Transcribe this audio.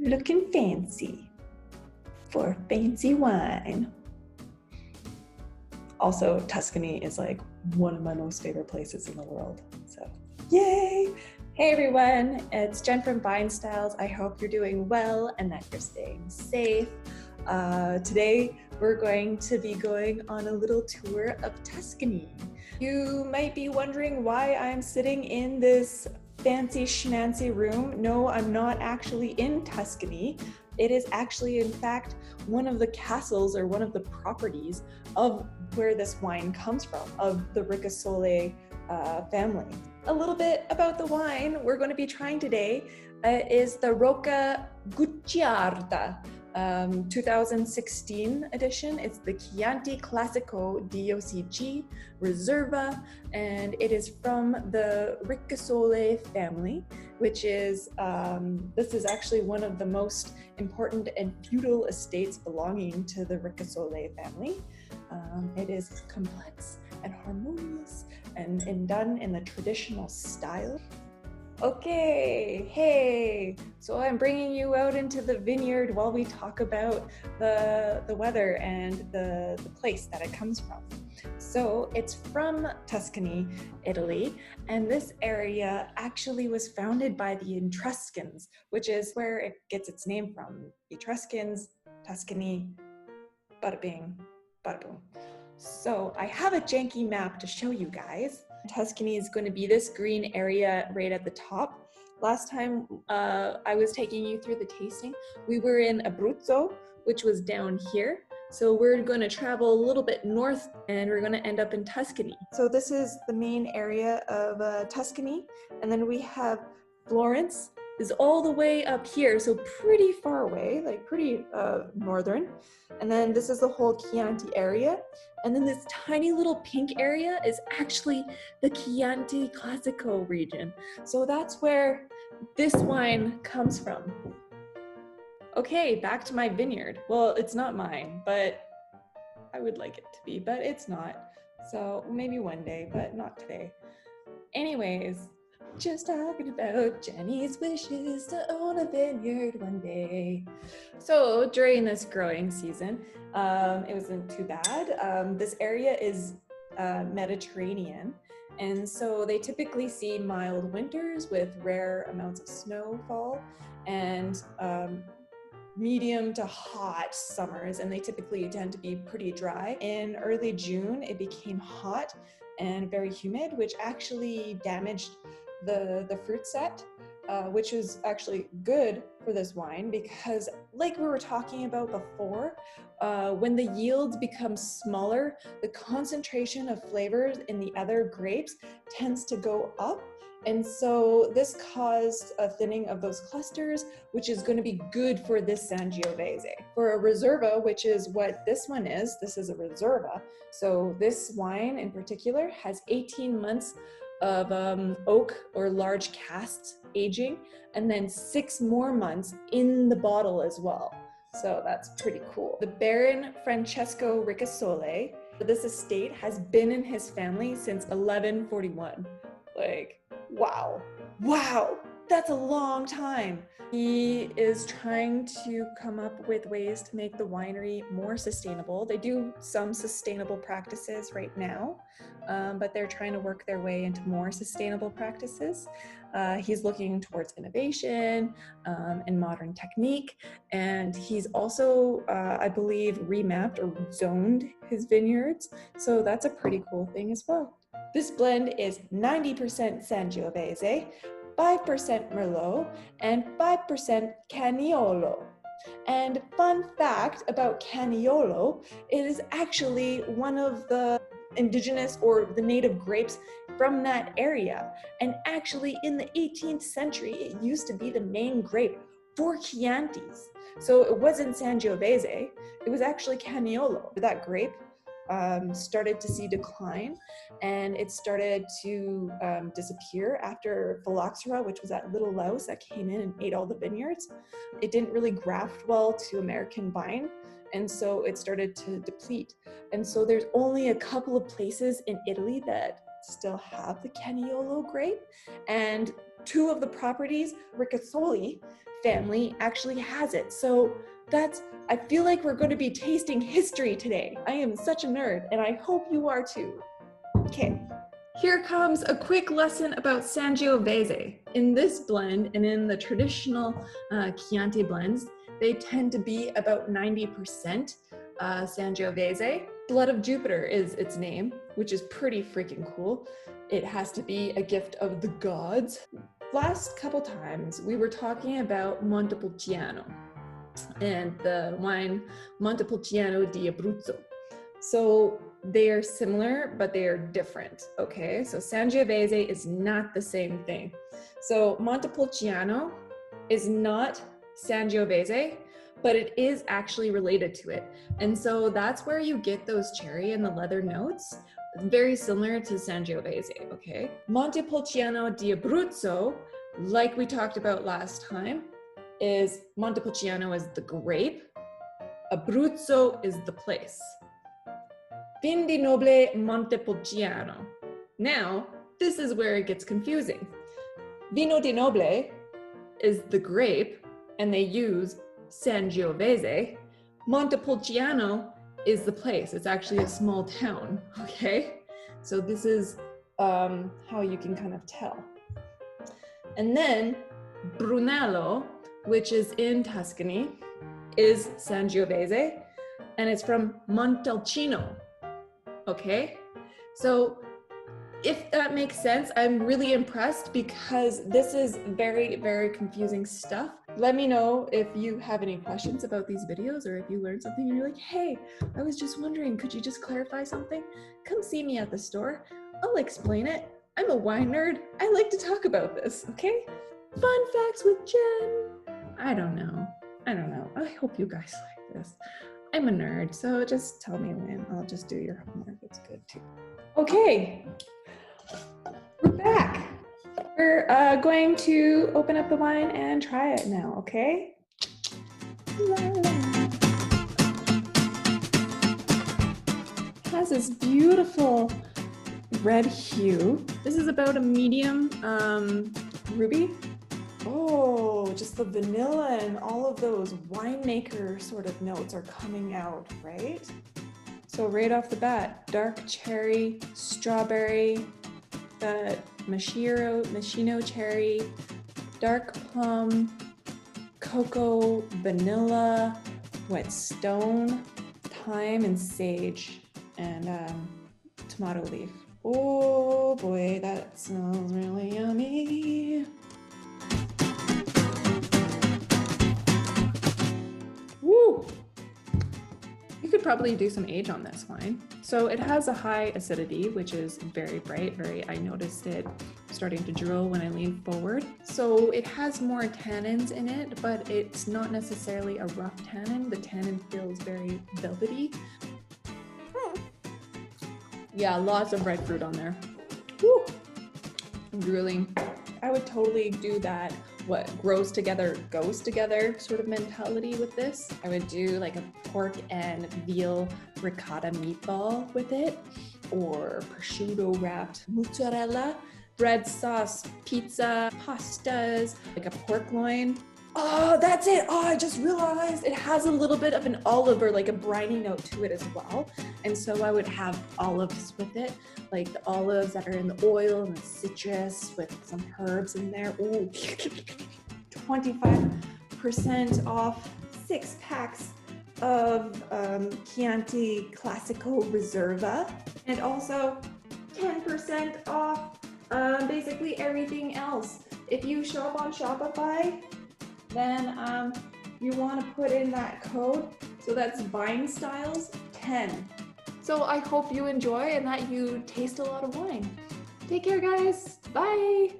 Looking fancy for fancy wine. Also, Tuscany is like one of my most favorite places in the world. So, yay! Hey everyone, it's Jen from Vine Styles. I hope you're doing well and that you're staying safe. Today, we're going to be going on a little tour of Tuscany. You might be wondering why I'm sitting in this fancy schmancy room. No, I'm not actually in Tuscany. It is actually, in fact, one of the castles or one of the properties of where this wine comes from, of the Ricasoli family. A little bit about the wine we're going to be trying today is the Rocca Gucciarda 2016 edition. It's the Chianti Classico DOCG Riserva, and it is from the Ricasoli family, which is, this is actually one of the most important and feudal estates belonging to the Ricasoli family. It is complex and harmonious and done in the traditional style. Okay, hey, so I'm bringing you out into the vineyard while we talk about the weather and the place that it comes from. So it's from Tuscany, Italy, and this area actually was founded by the Etruscans, which is where it gets its name from. Etruscans, Tuscany, bada bing, bada boom. So I have a janky map to show you guys. Tuscany is going to be this green area right at the top. Last time I was taking you through the tasting, we were in Abruzzo, which was down here. So we're going to travel a little bit north and we're going to end up in Tuscany. So this is the main area of Tuscany. And then we have Florence is all the way up here, so pretty far away, like pretty northern. And then this is the whole Chianti area. And then this tiny little pink area is actually the Chianti Classico region. So that's where this wine comes from. Okay, back to my vineyard. Well, it's not mine, but I would like it to be, but it's not. So maybe one day, but not today. Anyways, just talking about Jenny's wishes to own a vineyard one day. So during this growing season, it wasn't too bad. This area is Mediterranean, and so they typically see mild winters with rare amounts of snowfall and medium to hot summers, and they typically tend to be pretty dry. In early June, it became hot and very humid, which actually damaged the fruit set, which is actually good for this wine because, like we were talking about before, when the yields become smaller, the concentration of flavors in the other grapes tends to go up. And so this caused a thinning of those clusters, which is going to be good for this Sangiovese. For a Riserva, which is what this one is, this is a Riserva. So this wine in particular has 18 months of oak or large casks aging, and then 6 more months in the bottle as well. So that's pretty cool. The Baron Francesco Ricasoli, this estate has been in his family since 1141. Like, wow, that's a long time. He is trying to come up with ways to make the winery more sustainable. They do some sustainable practices right now, but they're trying to work their way into more sustainable practices. He's looking towards innovation and modern technique, and he's also, I believe, remapped or zoned his vineyards. So that's a pretty cool thing as well. This blend is 90% Sangiovese, 5% Merlot, and 5% Caniolo. And fun fact about Caniolo, it is actually one of the indigenous or the native grapes from that area. And actually in the 18th century, it used to be the main grape for Chiantis. So it wasn't Sangiovese, it was actually Caniolo. That grape started to see decline, and it started to disappear after phylloxera, which was that little louse that came in and ate all the vineyards. It didn't really graft well to American vine, and so it started to deplete. And so there's only a couple of places in Italy that still have the Caniolo grape, and 2 of the properties, Ricasoli, family actually has it. So I feel like we're going to be tasting history today. I am such a nerd, and I hope you are too. Okay, here comes a quick lesson about Sangiovese. In this blend and in the traditional Chianti blends, they tend to be about 90% Sangiovese. Blood of Jupiter is its name, which is pretty freaking cool. It has to be a gift of the gods. Last couple times, we were talking about Montepulciano and the wine Montepulciano di Abruzzo. So they are similar, but they are different, okay? So Sangiovese is not the same thing. So Montepulciano is not Sangiovese, but it is actually related to it. And so that's where you get those cherry and the leather notes, very similar to Sangiovese, okay? Montepulciano di Abruzzo, like we talked about last time, is Montepulciano is the grape, Abruzzo is the place. Vin di Noble Montepulciano. Now, this is where it gets confusing. Vino di Noble is the grape, and they use Sangiovese. Montepulciano is the place. It's actually a small town, okay? So this is how you can kind of tell. And then Brunello, which is in Tuscany, is Sangiovese, and it's from Montalcino, okay? So if that makes sense, I'm really impressed because this is very, very confusing stuff. Let me know if you have any questions about these videos or if you learned something and you're like, hey, I was just wondering, could you just clarify something? Come see me at the store. I'll explain it. I'm a wine nerd. I like to talk about this, okay? Fun facts with Jen. I don't know. I hope you guys like this. I'm a nerd, so just tell me when. I'll just do your homework. It's good too. Okay. We're back. We're going to open up the wine and try it now, okay? It has this beautiful red hue. This is about a medium ruby. Oh, just the vanilla and all of those winemaker sort of notes are coming out, right? So right off the bat, dark cherry, strawberry, machino cherry, dark plum, cocoa, vanilla, wet stone, thyme and sage, and tomato leaf. Oh boy, that smells really yummy. Woo! You could probably do some age on this wine. So it has a high acidity, which is very bright, I noticed it starting to drool when I leaned forward. So it has more tannins in it, but it's not necessarily a rough tannin. The tannin feels very velvety. Yeah, lots of red fruit on there. Woo! I'm drooling. I would totally do that what grows together goes together sort of mentality with this. I would do like a pork and veal ricotta meatball with it, or prosciutto wrapped mozzarella, bread sauce, pizza, pastas, like a pork loin. Oh, that's it. Oh, I just realized it has a little bit of an olive or like a briny note to it as well. And so I would have olives with it, like the olives that are in the oil and the citrus with some herbs in there. Ooh, 25% off 6 packs of Chianti Classico Riserva, and also 10% off basically everything else. If you shop on Shopify, then you want to put in that code. So that's Vine Styles 10. So I hope you enjoy and that you taste a lot of wine. Take care, guys. Bye.